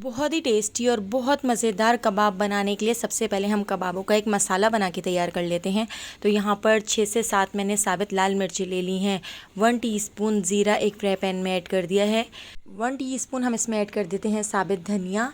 बहुत ही टेस्टी और बहुत मज़ेदार कबाब बनाने के लिए सबसे पहले हम कबाबों का एक मसाला बना के तैयार कर लेते हैं। तो यहाँ पर 6 से 7 मैंने साबित लाल मिर्ची ले ली हैं। 1 टीस्पून ज़ीरा एक फ्राई पैन में ऐड कर दिया है। 1 टीस्पून हम इसमें ऐड कर देते हैं साबित धनिया,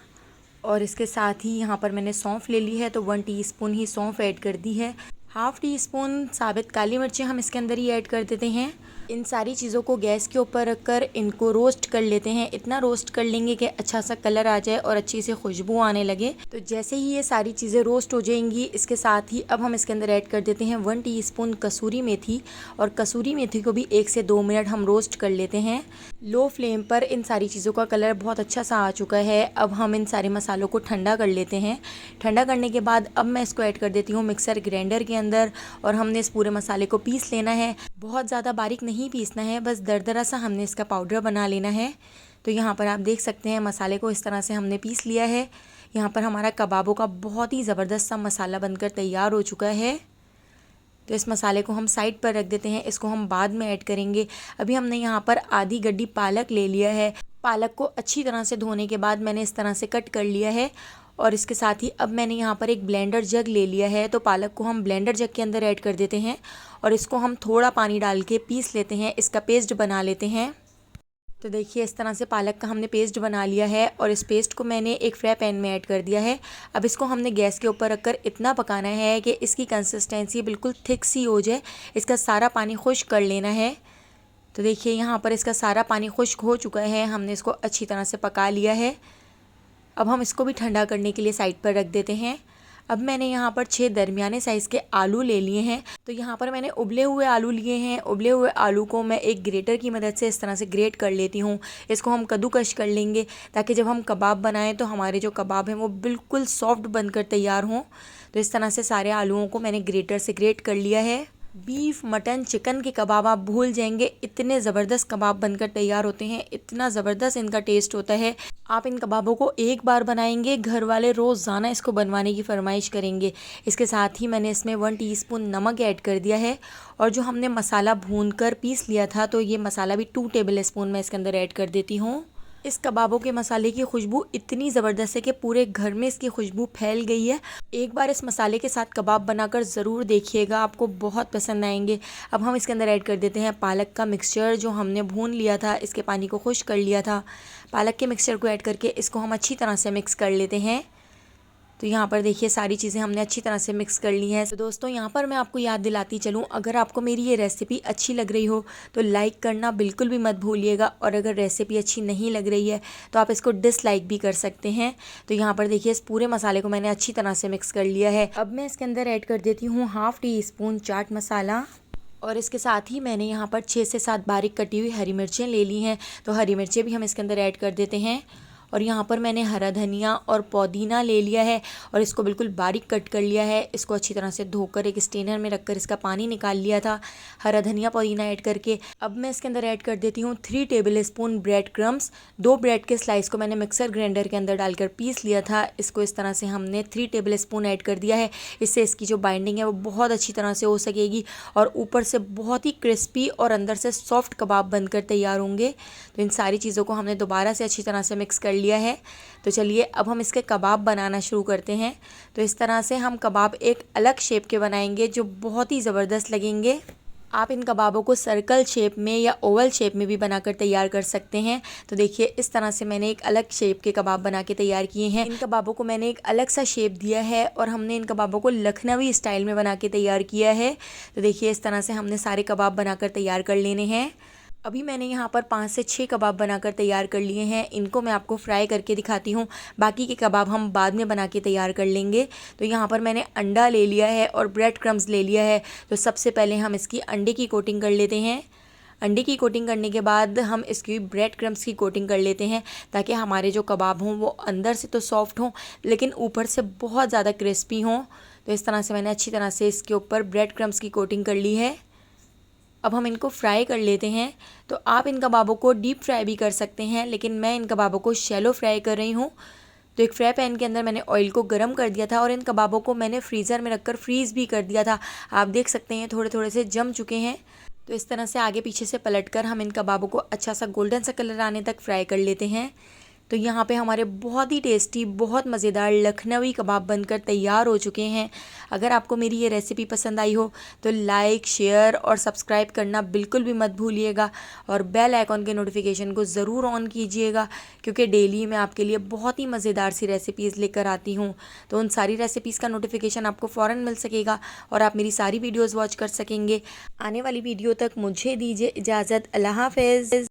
और इसके साथ ही यहाँ पर मैंने सौंफ ले ली है, तो 1 टीस्पून ही सौंफ ऐड कर दी है। हाफ़ टी स्पून साबित काली मिर्चें हम इसके अंदर ही ऐड कर देते हैं। इन सारी चीज़ों को गैस के ऊपर रखकर इनको रोस्ट कर लेते हैं। इतना रोस्ट कर लेंगे कि अच्छा सा कलर आ जाए और अच्छी सी खुशबू आने लगे। तो जैसे ही ये सारी चीज़ें रोस्ट हो जाएंगी, इसके साथ ही अब हम इसके अंदर ऐड कर देते हैं 1 टीस्पून कसूरी मेथी, और कसूरी मेथी को भी 1 से 2 मिनट हम रोस्ट कर लेते हैं। लो फ्लेम पर इन सारी चीज़ों का कलर बहुत अच्छा सा आ चुका है। अब हम इन सारे मसालों को ठंडा कर लेते हैं। ठंडा करने के बाद अब मैं इसको ऐड कर देती हूँ मिक्सर ग्राइंडर के अंदर, और हमने इस पूरे मसाले को पीस लेना है। बहुत ज़्यादा बारीक नहीं पीसना है, बस दरदरा सा हमने इसका पाउडर बना लेना है। तो यहाँ पर आप देख सकते हैं मसाले को इस तरह से हमने पीस लिया है। यहाँ पर हमारा कबाबों का बहुत ही ज़बरदस्त सा मसाला बनकर तैयार हो चुका है। तो इस मसाले को हम साइड पर रख देते हैं, इसको हम बाद में ऐड करेंगे। अभी हमने यहाँ पर आधी गड्डी पालक ले लिया है। पालक को अच्छी तरह से धोने के बाद मैंने इस तरह से कट कर लिया है, और इसके साथ ही अब मैंने यहाँ पर एक ब्लेंडर जग ले लिया है। तो पालक को हम ब्लेंडर जग के अंदर ऐड कर देते हैं, और इसको हम थोड़ा पानी डाल के पीस लेते हैं, इसका पेस्ट बना लेते हैं। तो देखिए इस तरह से पालक का हमने पेस्ट बना लिया है, और इस पेस्ट को मैंने एक फ्राई पैन में ऐड कर दिया है। अब इसको हमने गैस के ऊपर रखकर इतना पकाना है कि इसकी कंसिस्टेंसी बिल्कुल थिक सी हो जाए। इसका सारा पानी खुश्क कर लेना है। तो देखिए यहाँ पर इसका सारा पानी खुश्क हो चुका है, हमने इसको अच्छी तरह से पका लिया है। अब हम इसको भी ठंडा करने के लिए साइड पर रख देते हैं। अब मैंने यहाँ पर 6 दरमियाने साइज़ के आलू ले लिए हैं। तो यहाँ पर मैंने उबले हुए आलू लिए हैं। उबले हुए आलू को मैं एक ग्रेटर की मदद से इस तरह से ग्रेट कर लेती हूँ। इसको हम कद्दूकश कर लेंगे, ताकि जब हम कबाब बनाएं तो हमारे जो कबाब हैं वो बिल्कुल सॉफ्ट बनकर तैयार हों। तो इस तरह से सारे आलूओं को मैंने ग्रेटर से ग्रेट कर लिया है। बीफ, मटन, चिकन के कबाब आप भूल जाएंगे, इतने ज़बरदस्त कबाब बनकर तैयार होते हैं, इतना ज़बरदस्त इनका टेस्ट होता है। आप इन कबाबों को एक बार बनाएंगे, घर वाले रोज़ाना इसको बनवाने की फरमाइश करेंगे। इसके साथ ही मैंने इसमें 1 टीस्पून नमक ऐड कर दिया है, और जो हमने मसाला भूनकर पीस लिया था, तो ये मसाला भी 2 टेबल स्पून मैं इसके अंदर ऐड कर देती हूँ। इस कबाबों के मसाले की खुशबू इतनी ज़बरदस्त है कि पूरे घर में इसकी खुशबू फैल गई है। एक बार इस मसाले के साथ कबाब बनाकर ज़रूर देखिएगा, आपको बहुत पसंद आएंगे। अब हम इसके अंदर ऐड कर देते हैं पालक का मिक्सचर, जो हमने भून लिया था, इसके पानी को खुश्क कर लिया था। पालक के मिक्सचर को ऐड करके इसको हम अच्छी तरह से मिक्स कर लेते हैं। तो यहाँ पर देखिए सारी चीज़ें हमने अच्छी तरह से मिक्स कर ली हैं। तो दोस्तों यहाँ पर मैं आपको याद दिलाती चलूँ, अगर आपको मेरी ये रेसिपी अच्छी लग रही हो तो लाइक करना बिल्कुल भी मत भूलिएगा, और अगर रेसिपी अच्छी नहीं लग रही है तो आप इसको डिसलाइक भी कर सकते हैं। तो यहाँ पर देखिए इस पूरे मसाले को मैंने अच्छी तरह से मिक्स कर लिया है। अब मैं इसके अंदर ऐड कर देती हूँ 1/2 टीस्पून चाट मसाला, और इसके साथ ही मैंने यहाँ पर 6 से 7 बारीक कटी हुई हरी मिर्चें ले ली हैं। तो हरी मिर्चें भी हम इसके अंदर ऐड कर देते हैं। और यहाँ पर मैंने हरा धनिया और पुदीना ले लिया है, और इसको बिल्कुल बारीक कट कर लिया है। इसको अच्छी तरह से धोकर एक स्ट्रेनर में रखकर इसका पानी निकाल लिया था, हरा धनिया पुदीना ऐड करके। अब मैं इसके अंदर ऐड कर देती हूँ 3 table spoon bread crumbs. 2 bread के स्लाइस को मैंने मिक्सर ग्राइंडर के अंदर डालकर पीस लिया था। इसको इस तरह से हमने 3 टेबल स्पून ऐड कर दिया है। इससे इसकी जो बाइंडिंग है वो बहुत अच्छी तरह से हो सकेगी, और ऊपर से बहुत ही क्रिस्पी और अंदर से सॉफ्ट कबाब बनकर तैयार होंगे। तो इन सारी चीज़ों को हमने दोबारा से अच्छी तरह से मिक्स कर लिया है। तो चलिए अब हम इसके कबाब बनाना शुरू करते हैं। तो इस तरह से हम कबाब एक अलग शेप के बनाएंगे, जो बहुत ही ज़बरदस्त लगेंगे। आप इन कबाबों को सर्कल शेप में या ओवल शेप में भी बनाकर तैयार कर सकते हैं। तो देखिए इस तरह से मैंने एक अलग शेप के कबाब बना के तैयार किए हैं। इन कबाबों को मैंने एक अलग सा शेप दिया है, और हमने इन कबाबों को लखनवी स्टाइल में बना के तैयार किया है। तो देखिए इस तरह से हमने सारे कबाब बनाकर तैयार कर लेने हैं। अभी मैंने यहाँ पर 5 से 6 कबाब बनाकर तैयार कर लिए हैं। इनको मैं आपको फ्राई करके दिखाती हूँ, बाकी के कबाब हम बाद में बना के तैयार कर लेंगे। तो यहाँ पर मैंने अंडा ले लिया है और ब्रेड क्रम्स ले लिया है। तो सबसे पहले हम इसकी अंडे की कोटिंग कर लेते हैं। अंडे की कोटिंग करने के बाद हम इसकी ब्रेड क्रम्स की कोटिंग कर लेते हैं, ताकि हमारे जो कबाब हों वो अंदर से तो सॉफ्ट हों, लेकिन ऊपर से बहुत ज़्यादा क्रिस्पी हों। तो इस तरह से मैंने अच्छी तरह से इसके ऊपर ब्रेड क्रम्स की कोटिंग कर ली है। अब हम इनको फ्राई कर लेते हैं। तो आप इन कबाबों को डीप फ्राई भी कर सकते हैं, लेकिन मैं इन कबाबों को शैलो फ्राई कर रही हूँ। तो एक फ्राई पैन के अंदर मैंने ऑयल को गर्म कर दिया था, और इन कबाबों को मैंने फ्रीज़र में रखकर फ्रीज़ भी कर दिया था। आप देख सकते हैं थोड़े थोड़े से जम चुके हैं। तो इस तरह से आगे पीछे से पलटकर हम इन कबाबों को अच्छा सा गोल्डन सा कलर आने तक फ्राई कर लेते हैं। तो यहाँ पे हमारे बहुत ही टेस्टी, बहुत मज़ेदार लखनवी कबाब बनकर तैयार हो चुके हैं। अगर आपको मेरी ये रेसिपी पसंद आई हो तो लाइक, शेयर और सब्सक्राइब करना बिल्कुल भी मत भूलिएगा और बेल आइकॉन के नोटिफिकेशन को ज़रूर ऑन कीजिएगा, क्योंकि डेली मैं आपके लिए बहुत ही मज़ेदार सी रेसिपीज़ लेकर आती हूँ। तो उन सारी रेसिपीज़ का नोटिफिकेशन आपको फ़ौरन मिल सकेगा और आप मेरी सारी वीडियोज़ वॉच कर सकेंगे। आने वाली वीडियो तक मुझे दीजिए इजाज़त। अल्लाह हाफ़िज़।